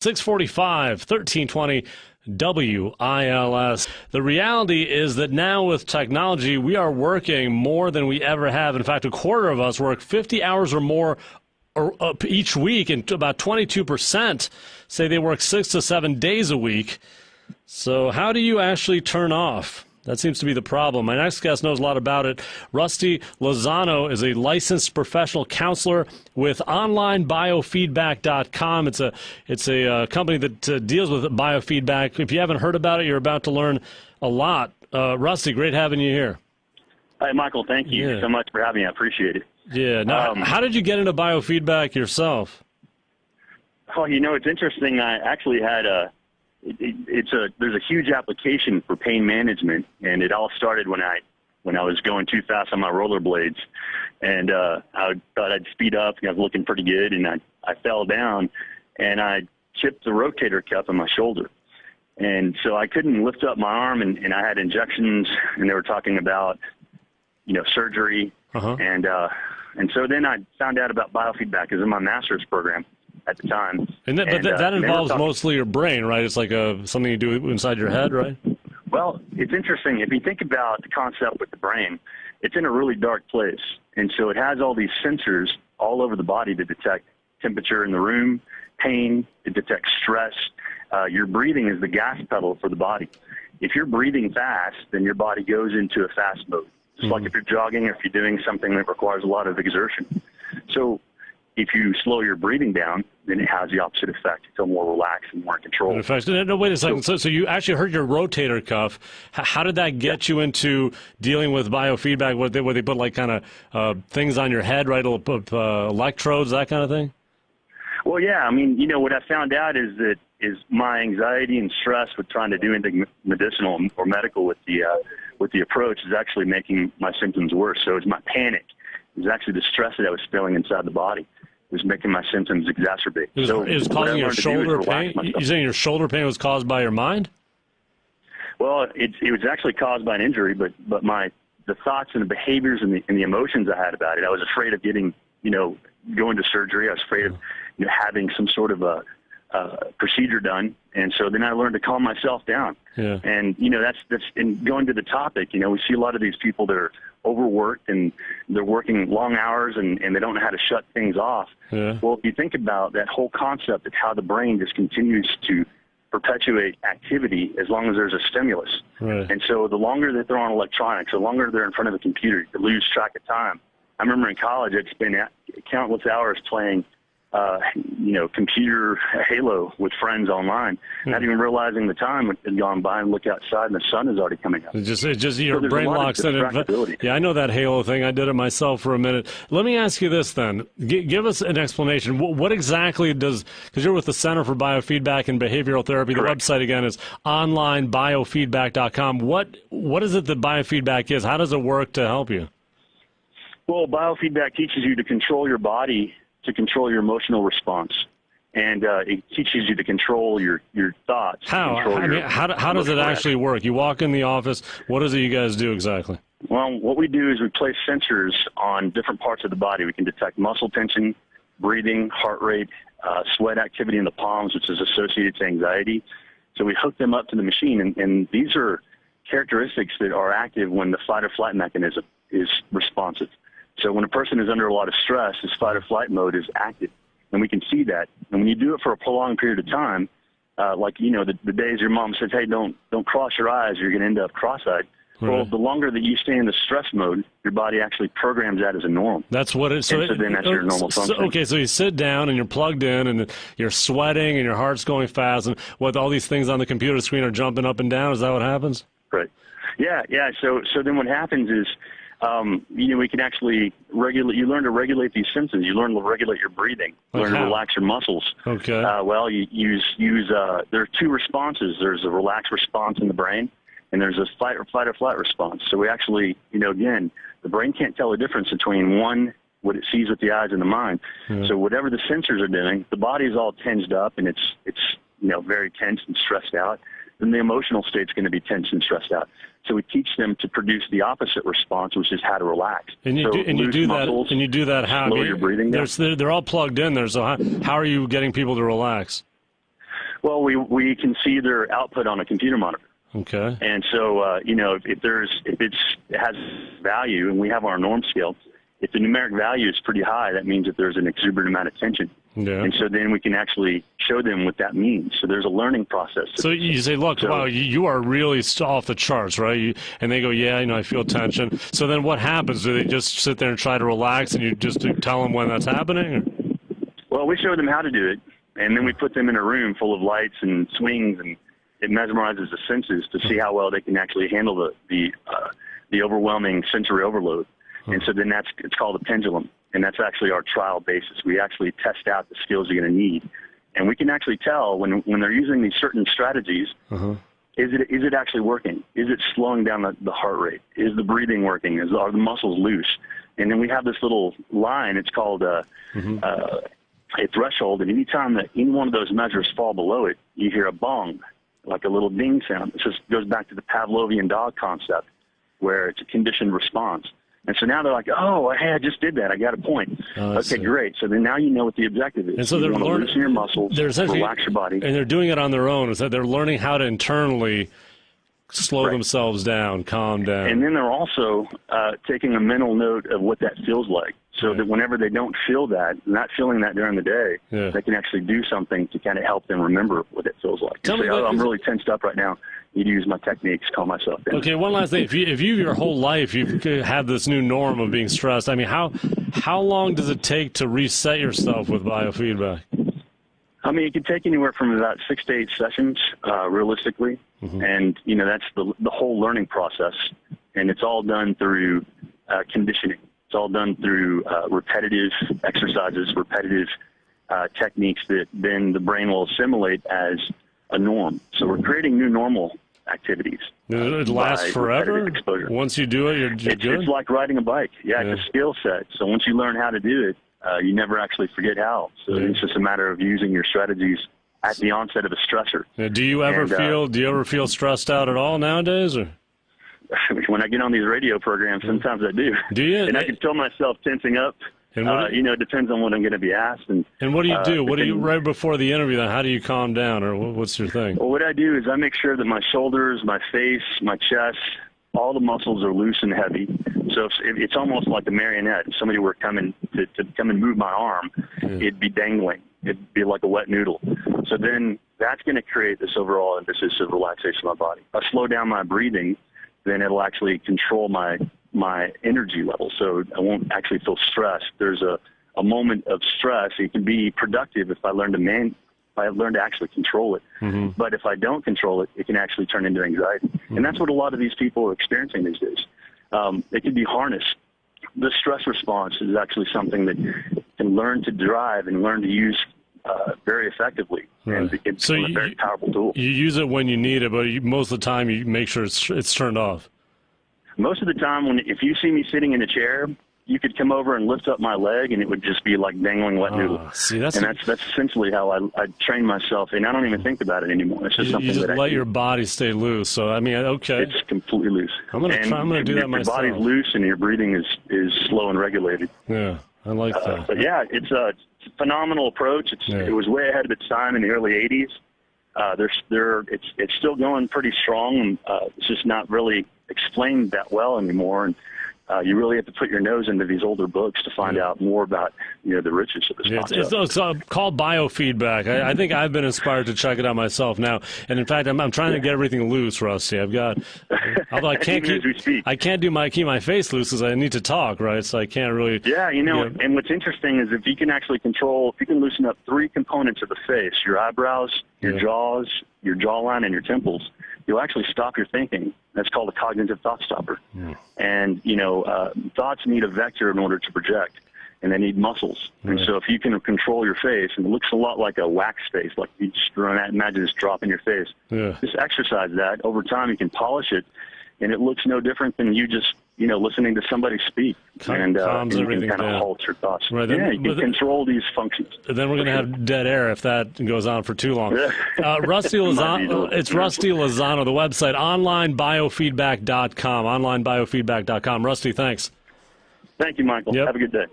645, 1320 WILS. The reality is that now with technology, we are working more than we ever have. In fact, a quarter of us work 50 hours or more each week, and about 22% say they work 6 to 7 days a week. So how do you actually turn off? That seems to be the problem. My next guest knows a lot about it. Rusty Lozano is a licensed professional counselor with onlinebiofeedback.com. It's a company that deals with biofeedback. If you haven't heard about it, you're about to learn a lot. Rusty, great having you here. Hi, Michael. Thank you so much for having me. I appreciate it. Yeah. Now, how did you get into biofeedback yourself? Oh, it's interesting. I actually had there's a huge application for pain management, and it all started when I was going too fast on my rollerblades, and I thought I'd speed up, and I was looking pretty good, and I fell down, and I chipped the rotator cuff in my shoulder, and so I couldn't lift up my arm, and I had injections, and they were talking about surgery, and so then I found out about biofeedback. It was in my master's program at the time. But that involves mostly your brain, right? It's like something you do inside your head, right? Well, it's interesting. If you think about the concept with the brain, it's in a really dark place. And so it has all these sensors all over the body to detect temperature in the room, pain, to detect stress. Your breathing is the gas pedal for the body. If you're breathing fast, then your body goes into a fast mode. Just like if you're jogging or if you're doing something that requires a lot of exertion. So if you slow your breathing down, then it has the opposite effect. You feel more relaxed and more in control. In fact, no, wait a second. So you actually hurt your rotator cuff. How did that get you into dealing with biofeedback? Where they put like kind of things on your head, right? Electrodes, that kind of thing? Well, yeah. I mean, what I found out is my anxiety and stress with trying to do anything medicinal or medical with the approach is actually making my symptoms worse. So it's my panic. It was actually the stress that I was feeling inside the body. It was making my symptoms exacerbate. It was causing your shoulder pain? You saying your shoulder pain was caused by your mind? Well, it was actually caused by an injury, but the thoughts and the behaviors and the emotions I had about it, I was afraid of getting, going to surgery. I was afraid of having some sort of a procedure done. And so then I learned to calm myself down. Yeah. And, that's in going to the topic, we see a lot of these people that are overworked and they're working long hours and they don't know how to shut things off. Yeah. Well, if you think about that whole concept of how the brain just continues to perpetuate activity as long as there's a stimulus. Right. And so the longer that they're on electronics, the longer they're in front of a computer, you lose track of time. I remember in college, I'd spend countless hours playing computer Halo with friends online, not even realizing the time had gone by, and look outside and the sun is already coming up. It's just your brain locks in. Yeah, I know that Halo thing. I did it myself for a minute. Let me ask you this then. Give us an explanation. What exactly because you're with the Center for Biofeedback and Behavioral Therapy. Correct. The website again is onlinebiofeedback.com. What is it that biofeedback is? How does it work to help you? Well, biofeedback teaches you to control your body, to control your emotional response, and it teaches you to control your thoughts. How? How does it actually work? You walk in the office. What is it you guys do exactly? Well, what we do is we place sensors on different parts of the body. We can detect muscle tension, breathing, heart rate, sweat activity in the palms, which is associated to anxiety. So we hook them up to the machine, and these are characteristics that are active when the fight or flight mechanism is responsive. So when a person is under a lot of stress, his fight or flight mode is active, and we can see that. And when you do it for a prolonged period of time, the days your mom says, hey, don't cross your eyes, you're going to end up cross-eyed. Right. Well, the longer that you stay in the stress mode, your body actually programs that as a norm. That's what it is. So then that's your normal function. So you sit down and you're plugged in and you're sweating and your heart's going fast, and all these things on the computer screen are jumping up and down. Is that what happens? Right. Yeah. So then what happens is, we can actually regulate. You learn to regulate these symptoms. You learn to regulate your breathing. Learn to relax your muscles. Okay. You use. There are two responses. There's a relaxed response in the brain, and there's a fight or flight response. So we actually, again, the brain can't tell the difference between what it sees with the eyes and the mind. Yeah. So whatever the sensors are doing, the body is all tensed up and it's very tense and stressed out. Then the emotional state's going to be tense and stressed out. So we teach them to produce the opposite response, which is how to relax. And you do that how? Slow your breathing down. They're all plugged in there. So how are you getting people to relax? Well, we can see their output on a computer monitor. Okay. And so, if it has value, and we have our norm scale, if the numeric value is pretty high, that means that there's an exuberant amount of tension. Yeah. And so then we can actually show them what that means. So there's a learning process. So you say, look, wow, you are really off the charts, right? And they go, yeah, I feel tension. So then what happens? Do they just sit there and try to relax, and you just tell them when that's happening? Or? Well, we show them how to do it, and then we put them in a room full of lights and swings, and it mesmerizes the senses to see how well they can actually handle the overwhelming sensory overload. And so then it's called a pendulum, and that's actually our trial basis. We actually test out the skills you're going to need, and we can actually tell when they're using these certain strategies, is it actually working? Is it slowing down the heart rate? Is the breathing working? Are the muscles loose? And then we have this little line. It's called a threshold, and anytime that any one of those measures fall below it, you hear a bong, like a little ding sound. It just goes back to the Pavlovian dog concept, where it's a conditioned response. And so now they're like, oh, hey, I just did that. I got a point. Okay, great. So then now you know what the objective is. And so they're learning to loosen your muscles, relax your body. And they're doing it on their own. Is that they're learning how to internally slow themselves down, calm down. And then they're also taking a mental note of what that feels like, so that whenever they don't feel that, not feeling that during the day, they can actually do something to kind of help them remember what it feels like. Say, I'm really tensed up right now. Need to use my techniques, calm myself down. Okay, one last thing. If you your whole life you've had this new norm of being stressed, I mean, how long does it take to reset yourself with biofeedback? I mean, it could take anywhere from about 6 to 8 sessions, realistically. And, that's the whole learning process. And it's all done through conditioning. It's all done through repetitive exercises, repetitive techniques that then the brain will assimilate as a norm. So we're creating new normal activities. It lasts forever? Once you do it, you're good? It's like riding a bike. It's a skill set. So once you learn how to do it, you never actually forget how. So it's just a matter of using your strategies at the onset of a stressor. Do you ever feel stressed out at all nowadays? Or? When I get on these radio programs, sometimes I do. Do you? And I can feel myself tensing up. And it depends on what I'm going to be asked. And what do you do? What do you, right before the interview, then, how do you calm down, or what's your thing? Well, what I do is I make sure that my shoulders, my face, my chest, all the muscles are loose and heavy. So it's almost like a marionette. If somebody were coming to come and move my arm, it'd be dangling. It'd be like a wet noodle. So then that's going to create this overall emphasis of relaxation of my body. If I slow down my breathing, then it'll actually control my energy level, so I won't actually feel stressed. There's a moment of stress. It can be productive if I learn to actually control it. But if I don't control it, it can actually turn into anxiety. And that's what a lot of these people are experiencing these days. It can be harnessed. The stress response is actually something that can learn to drive and learn to use very effectively. And it's a very powerful tool. You use it when you need it, but most of the time you make sure it's turned off. Most of the time, if you see me sitting in a chair, you could come over and lift up my leg, and it would just be like dangling wet noodle. That's essentially how I train myself, and I don't even think about it anymore. It's just something that I do. You just let your body stay loose. So I mean, okay, it's completely loose. I'm gonna do that myself. Your body's loose, and your breathing is slow and regulated. Yeah, I like that. But yeah, it's a phenomenal approach. It was way ahead of its time in the early '80s. It's still going pretty strong. It's just not really explained that well anymore, and you really have to put your nose into these older books to find out more about the richness of this concept. It's called Biofeedback. I think I've been inspired to check it out myself now, and in fact, I'm trying to get everything loose, Rusty. Although I can't keep my face loose because I need to talk, right? So I can't really. Yeah, and what's interesting is if you can loosen up 3 components of the face: your eyebrows, your jaws, your jawline, and your temples, you'll actually stop your thinking. That's called a cognitive thought stopper. And, thoughts need a vector in order to project, and they need muscles. And so if you can control your face, and it looks a lot like a wax face, like you just imagine this drop in your face, just exercise that. Over time, you can polish it, and it looks no different than you just, listening to somebody speak. And you can kind of halt your thoughts. Right, you can control these functions. Then we're going to have dead air if that goes on for too long. Rusty Lozano, it's Rusty Lozano, the website, onlinebiofeedback.com, onlinebiofeedback.com. Rusty, thanks. Thank you, Michael. Have a good day.